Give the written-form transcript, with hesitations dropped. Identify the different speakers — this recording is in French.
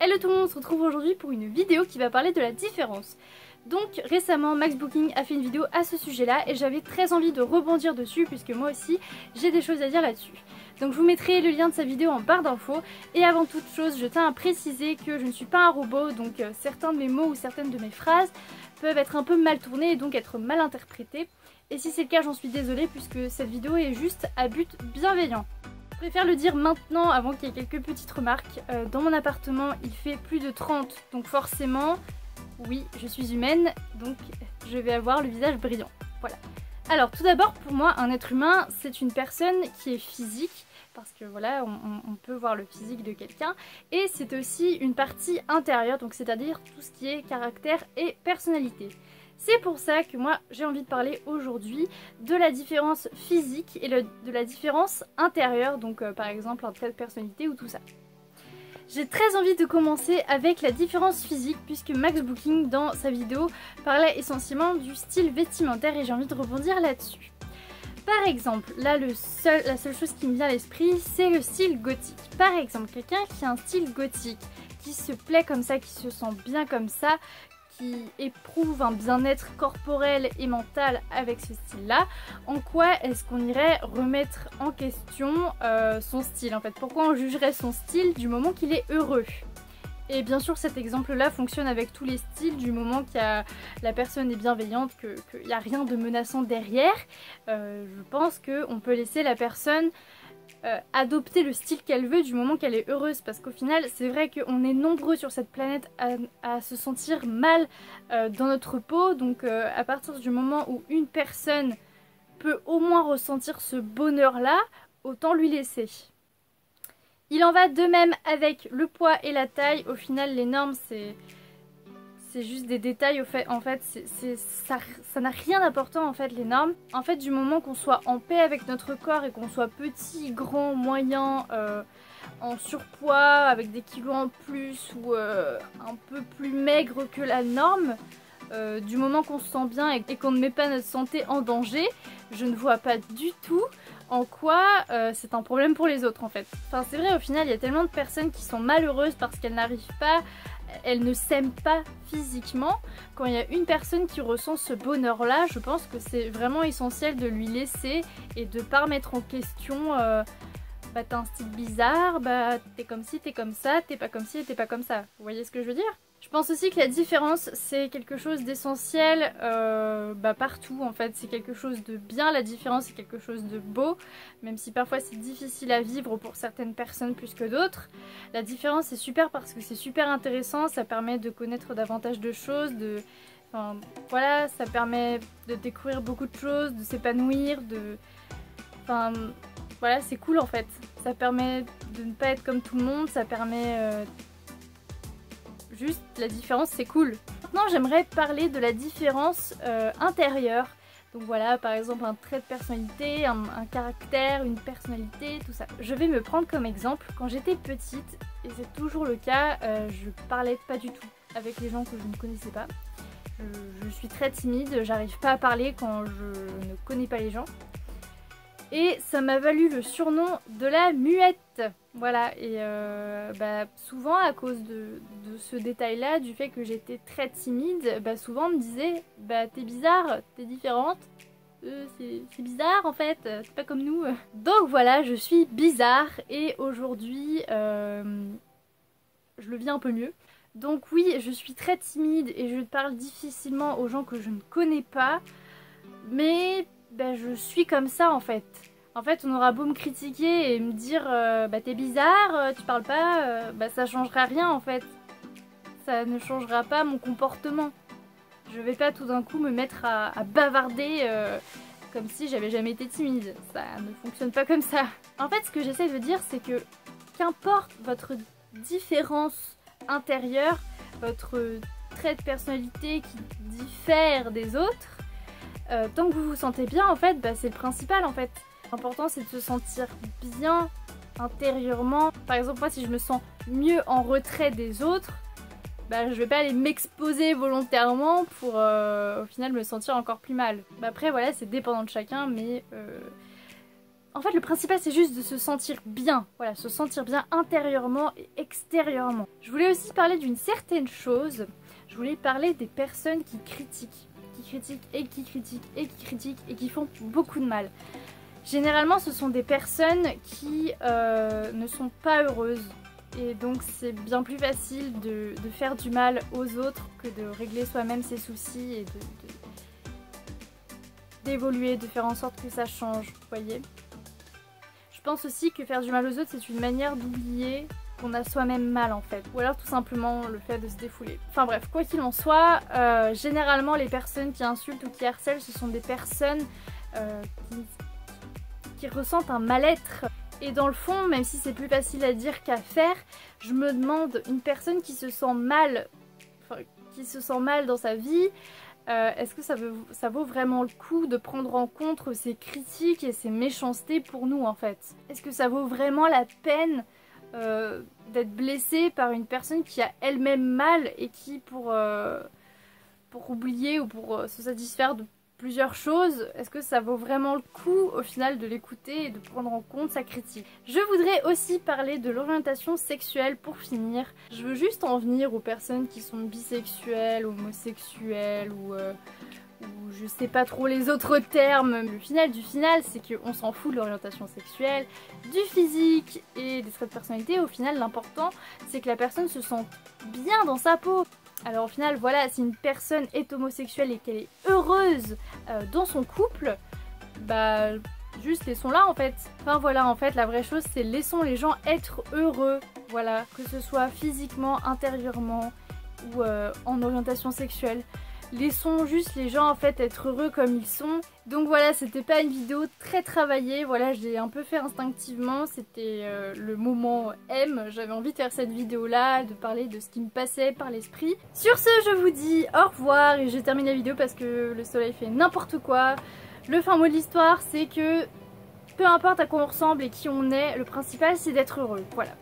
Speaker 1: Hello tout le monde, on se retrouve aujourd'hui pour une vidéo qui va parler de la différence. Donc récemment Max Booking a fait une vidéo à ce sujet là et j'avais très envie de rebondir dessus puisque moi aussi j'ai des choses à dire là-dessus. Donc je vous mettrai le lien de sa vidéo en barre d'infos et avant toute chose je tiens à préciser que je ne suis pas un robot, donc certains de mes mots ou certaines de mes phrases peuvent être un peu mal tournées et donc être mal interprétées. Et si c'est le cas j'en suis désolée puisque cette vidéo est juste à but bienveillant. Je préfère le dire maintenant avant qu'il y ait quelques petites remarques. Dans mon appartement il fait plus de 30, donc forcément, oui, je suis humaine, donc je vais avoir le visage brillant. Voilà. Alors tout d'abord, pour moi, un être humain, c'est une personne qui est physique, parce que voilà, on peut voir le physique de quelqu'un, et c'est aussi une partie intérieure, donc c'est-à-dire tout ce qui est caractère et personnalité. C'est pour ça que moi j'ai envie de parler aujourd'hui de la différence physique et de la différence intérieure, donc par exemple un trait de personnalité ou tout ça. J'ai très envie de commencer avec la différence physique puisque Max Booking dans sa vidéo parlait essentiellement du style vestimentaire et j'ai envie de rebondir là-dessus. Par exemple, là la seule chose qui me vient à l'esprit c'est le style gothique. Par exemple, quelqu'un qui a un style gothique, qui se plaît comme ça, qui se sent bien comme ça, qui éprouve un bien-être corporel et mental avec ce style-là, en quoi est-ce qu'on irait remettre en question son style en fait? Pourquoi on jugerait son style du moment qu'il est heureux? Et bien sûr cet exemple-là fonctionne avec tous les styles du moment que la personne est bienveillante, qu'il n'y a rien de menaçant derrière. Je pense qu'on peut laisser la personne adopter le style qu'elle veut du moment qu'elle est heureuse, parce qu'au final c'est vrai qu'on est nombreux sur cette planète à se sentir mal dans notre peau, donc à partir du moment où une personne peut au moins ressentir ce bonheur là, autant lui laisser. Il en va de même avec le poids et la taille. Au final les normes c'est juste des détails, en fait, ça n'a rien d'important en fait les normes. En fait du moment qu'on soit en paix avec notre corps et qu'on soit petit, grand, moyen, en surpoids, avec des kilos en plus ou un peu plus maigre que la norme, du moment qu'on se sent bien et qu'on ne met pas notre santé en danger, je ne vois pas du tout en quoi c'est un problème pour les autres en fait. Enfin c'est vrai, au final il y a tellement de personnes qui sont malheureuses parce qu'elles n'arrivent pas, elles ne s'aiment pas physiquement. Quand il y a une personne qui ressent ce bonheur là, je pense que c'est vraiment essentiel de lui laisser et de pas remettre en question bah t'as un style bizarre, bah t'es comme ci, t'es comme ça, t'es pas comme ci et t'es pas comme ça. Vous voyez ce que je veux dire? Je pense aussi que la différence c'est quelque chose d'essentiel bah partout en fait, c'est quelque chose de bien, la différence c'est quelque chose de beau, même si parfois c'est difficile à vivre pour certaines personnes plus que d'autres. La différence c'est super parce que c'est super intéressant, ça permet de connaître davantage de choses, enfin voilà, ça permet de découvrir beaucoup de choses, de s'épanouir, enfin voilà, c'est cool en fait. Ça permet de ne pas être comme tout le monde, ça permet juste la différence c'est cool. Maintenant j'aimerais parler de la différence intérieure. Donc voilà, par exemple un trait de personnalité, un caractère, une personnalité, tout ça. Je vais me prendre comme exemple, quand j'étais petite, et c'est toujours le cas, je parlais pas du tout avec les gens que je ne connaissais pas. Je suis très timide, j'arrive pas à parler quand je ne connais pas les gens. Et ça m'a valu le surnom de la muette. Voilà, et bah, souvent à cause de ce détail-là, du fait que j'étais très timide, bah, souvent on me disait « bah t'es bizarre, t'es différente, c'est bizarre en fait, c'est pas comme nous ». Donc voilà, je suis bizarre et aujourd'hui je le vis un peu mieux. Donc oui, je suis très timide et je parle difficilement aux gens que je ne connais pas, mais bah, je suis comme ça en fait. En fait on aura beau me critiquer et me dire bah t'es bizarre, tu parles pas, bah ça changera rien en fait. Ça ne changera pas mon comportement. Je vais pas tout d'un coup me mettre à bavarder comme si j'avais jamais été timide. Ça ne fonctionne pas comme ça. En fait ce que j'essaie de dire c'est que qu'importe votre différence intérieure, votre trait de personnalité qui diffère des autres, tant que vous vous sentez bien en fait, bah, c'est le principal en fait. L'important c'est de se sentir bien intérieurement. Par exemple moi si je me sens mieux en retrait des autres, bah, je vais pas aller m'exposer volontairement pour au final me sentir encore plus mal. Bah, après voilà c'est dépendant de chacun mais En fait, le principal, c'est juste de se sentir bien. Voilà, se sentir bien intérieurement et extérieurement. Je voulais aussi parler d'une certaine chose. Je voulais parler des personnes qui critiquent. Qui critiquent et qui critiquent et qui critiquent et qui font beaucoup de mal. Généralement, ce sont des personnes qui ne sont pas heureuses. Et donc, c'est bien plus facile de faire du mal aux autres que de régler soi-même ses soucis et d'évoluer, de faire en sorte que ça change, vous voyez. Je pense aussi que faire du mal aux autres, c'est une manière d'oublier qu'on a soi-même mal en fait. Ou alors tout simplement le fait de se défouler. Enfin bref, quoi qu'il en soit, généralement les personnes qui insultent ou qui harcèlent, ce sont des personnes qui ressentent un mal-être. Et dans le fond, même si c'est plus facile à dire qu'à faire, je me demande, une personne qui se sent mal, dans sa vie, est-ce que ça vaut vraiment le coup de prendre en compte ces critiques et ces méchancetés pour nous en fait? Est-ce que ça vaut vraiment la peine d'être blessée par une personne qui a elle-même mal et qui pour oublier ou pour se satisfaire de plusieurs choses, est-ce que ça vaut vraiment le coup au final de l'écouter et de prendre en compte sa critique? Je voudrais aussi parler de l'orientation sexuelle pour finir. Je veux juste en venir aux personnes qui sont bisexuelles, homosexuelles ou je sais pas trop les autres termes. Le final du final, c'est qu'on s'en fout de l'orientation sexuelle, du physique et des traits de personnalité. Au final, l'important, c'est que la personne se sente bien dans sa peau. Alors au final, voilà, si une personne est homosexuelle et qu'elle est heureuse dans son couple, bah juste laissons-la en fait. Enfin voilà, en fait, la vraie chose, c'est laissons les gens être heureux. Voilà, que ce soit physiquement, intérieurement ou en orientation sexuelle. Laissons juste les gens en fait être heureux comme ils sont. Donc voilà, c'était pas une vidéo très travaillée, voilà, je l'ai un peu fait instinctivement, c'était le moment M, j'avais envie de faire cette vidéo là, de parler de ce qui me passait par l'esprit. Sur ce, je vous dis au revoir et je termine la vidéo parce que le soleil fait n'importe quoi. Le fin mot de l'histoire, c'est que peu importe à quoi on ressemble et qui on est, le principal c'est d'être heureux, voilà.